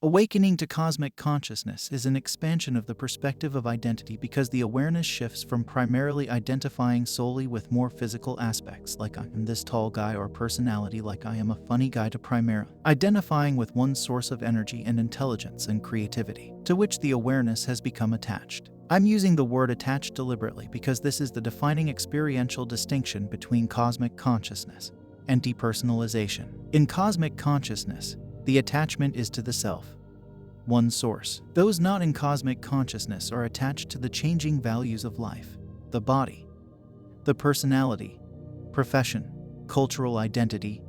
Awakening to cosmic consciousness is an expansion of the perspective of identity because the awareness shifts from primarily identifying solely with more physical aspects like I am this tall guy or personality like I am a funny guy to primarily identifying with one source of energy and intelligence and creativity, to which the awareness has become attached. I'm using the word attached deliberately because this is the defining experiential distinction between cosmic consciousness and depersonalization. In cosmic consciousness, the attachment is to the self, one source. Those not in cosmic consciousness are attached to the changing values of life, the body, the personality, profession, cultural identity,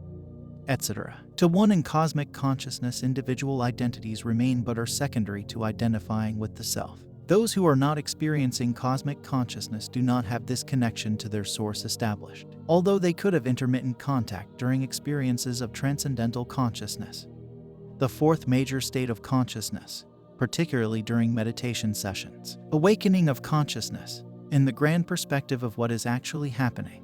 etc. To one in cosmic consciousness, individual identities remain but are secondary to identifying with the self. Those who are not experiencing cosmic consciousness do not have this connection to their source established, although they could have intermittent contact during experiences of transcendental consciousness, the fourth major state of consciousness, particularly during meditation sessions. Awakening of consciousness, in the grand perspective of what is actually happening,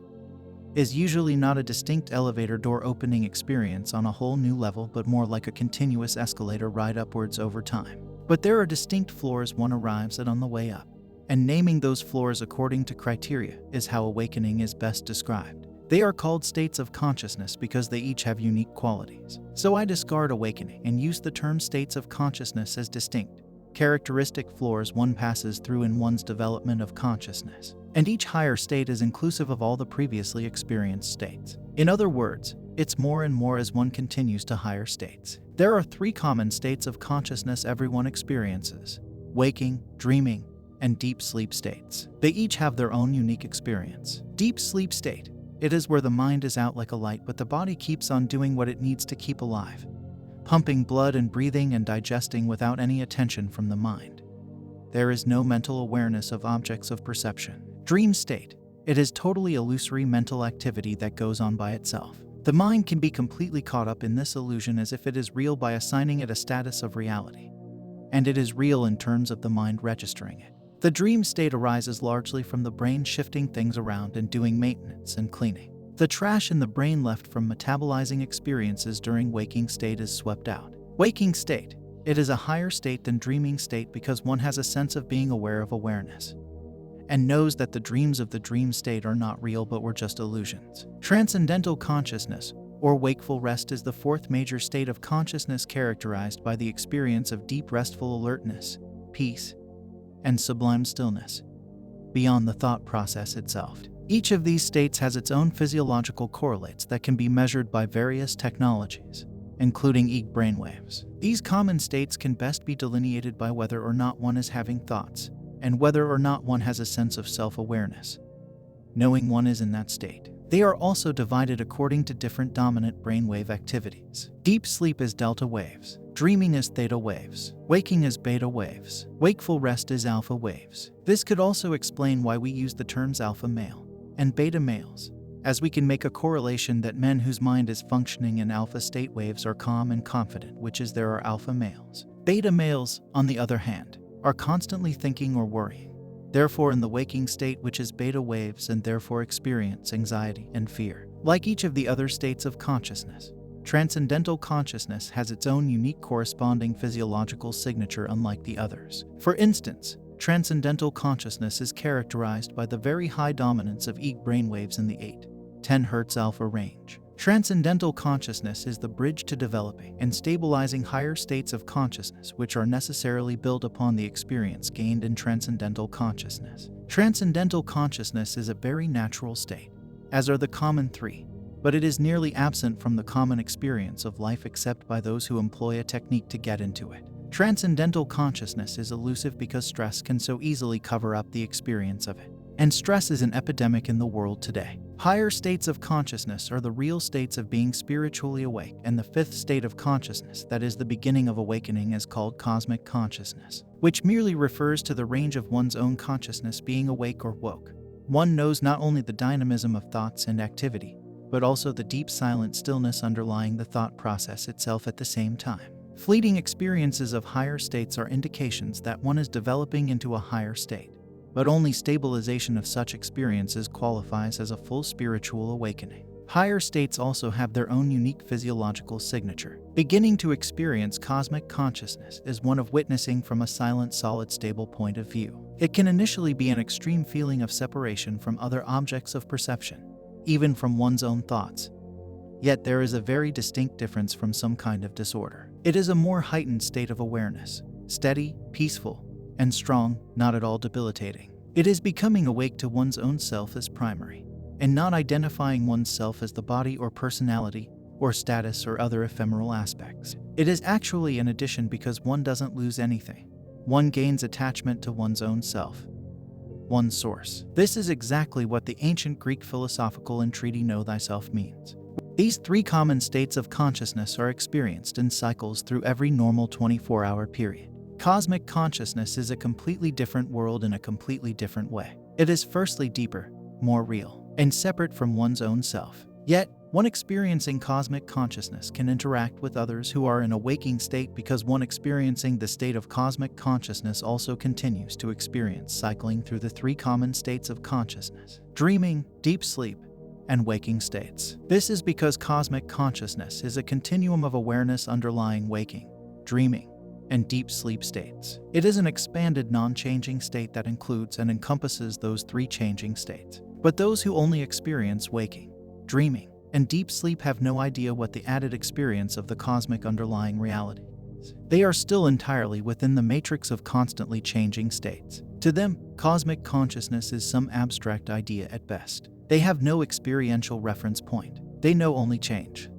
is usually not a distinct elevator door opening experience on a whole new level, but more like a continuous escalator ride upwards over time. But there are distinct floors one arrives at on the way up, and naming those floors according to criteria is how awakening is best described. They are called states of consciousness because they each have unique qualities. So I discard awakening and use the term states of consciousness as distinct, characteristic floors one passes through in one's development of consciousness. And each higher state is inclusive of all the previously experienced states. In other words, it's more and more as one continues to higher states. There are three common states of consciousness everyone experiences: waking, dreaming, and deep sleep states. They each have their own unique experience. Deep sleep state. It is where the mind is out like a light, but the body keeps on doing what it needs to keep alive, pumping blood and breathing and digesting without any attention from the mind. There is no mental awareness of objects of perception. Dream state. It is totally illusory mental activity that goes on by itself. The mind can be completely caught up in this illusion as if it is real by assigning it a status of reality, and it is real in terms of the mind registering it. The dream state arises largely from the brain shifting things around and doing maintenance and cleaning. The trash in the brain left from metabolizing experiences during waking state is swept out. Waking state. It is a higher state than dreaming state because one has a sense of being aware of awareness, and knows that the dreams of the dream state are not real but were just illusions. Transcendental consciousness, or wakeful rest, is the fourth major state of consciousness characterized by the experience of deep restful alertness, peace, and sublime stillness, beyond the thought process itself. Each of these states has its own physiological correlates that can be measured by various technologies, including EEG brainwaves. These common states can best be delineated by whether or not one is having thoughts, and whether or not one has a sense of self-awareness, knowing one is in that state. They are also divided according to different dominant brainwave activities. Deep sleep is delta waves, dreaming is theta waves, waking is beta waves, wakeful rest is alpha waves. This could also explain why we use the terms alpha male and beta males, as we can make a correlation that men whose mind is functioning in alpha state waves are calm and confident, which is there are alpha males. Beta males, on the other hand, are constantly thinking or worrying, therefore in the waking state, which is beta waves, and therefore experience anxiety and fear. Like each of the other states of consciousness, transcendental consciousness has its own unique corresponding physiological signature unlike the others. For instance, transcendental consciousness is characterized by the very high dominance of EEG brainwaves in the 8-10 Hz alpha range. Transcendental consciousness is the bridge to developing and stabilizing higher states of consciousness, which are necessarily built upon the experience gained in transcendental consciousness. Transcendental consciousness is a very natural state, as are the common three, but it is nearly absent from the common experience of life except by those who employ a technique to get into it. Transcendental consciousness is elusive because stress can so easily cover up the experience of it, and stress is an epidemic in the world today. Higher states of consciousness are the real states of being spiritually awake, and the fifth state of consciousness, that is the beginning of awakening, is called cosmic consciousness, which merely refers to the range of one's own consciousness being awake or woke. One knows not only the dynamism of thoughts and activity, but also the deep silent stillness underlying the thought process itself at the same time. Fleeting experiences of higher states are indications that one is developing into a higher state, but only stabilization of such experiences qualifies as a full spiritual awakening. Higher states also have their own unique physiological signature. Beginning to experience cosmic consciousness is one of witnessing from a silent, solid, stable point of view. It can initially be an extreme feeling of separation from other objects of perception, even from one's own thoughts. Yet there is a very distinct difference from some kind of disorder. It is a more heightened state of awareness, steady, peaceful, and strong, not at all debilitating. It is becoming awake to one's own self as primary, and not identifying oneself as the body or personality, or status or other ephemeral aspects. It is actually an addition because one doesn't lose anything. One gains attachment to one's own self, one's source. This is exactly what the ancient Greek philosophical entreaty Know Thyself means. These three common states of consciousness are experienced in cycles through every normal 24-hour period. Cosmic consciousness is a completely different world in a completely different way. It is firstly deeper, more real, and separate from one's own self. Yet, one experiencing cosmic consciousness can interact with others who are in a waking state because one experiencing the state of cosmic consciousness also continues to experience cycling through the three common states of consciousness: dreaming, deep sleep, and waking states. This is because cosmic consciousness is a continuum of awareness underlying waking, dreaming, and deep sleep states. It is an expanded non-changing state that includes and encompasses those three changing states. But those who only experience waking, dreaming, and deep sleep have no idea what the added experience of the cosmic underlying reality is. They are still entirely within the matrix of constantly changing states. To them, cosmic consciousness is some abstract idea at best. They have no experiential reference point. They know only change.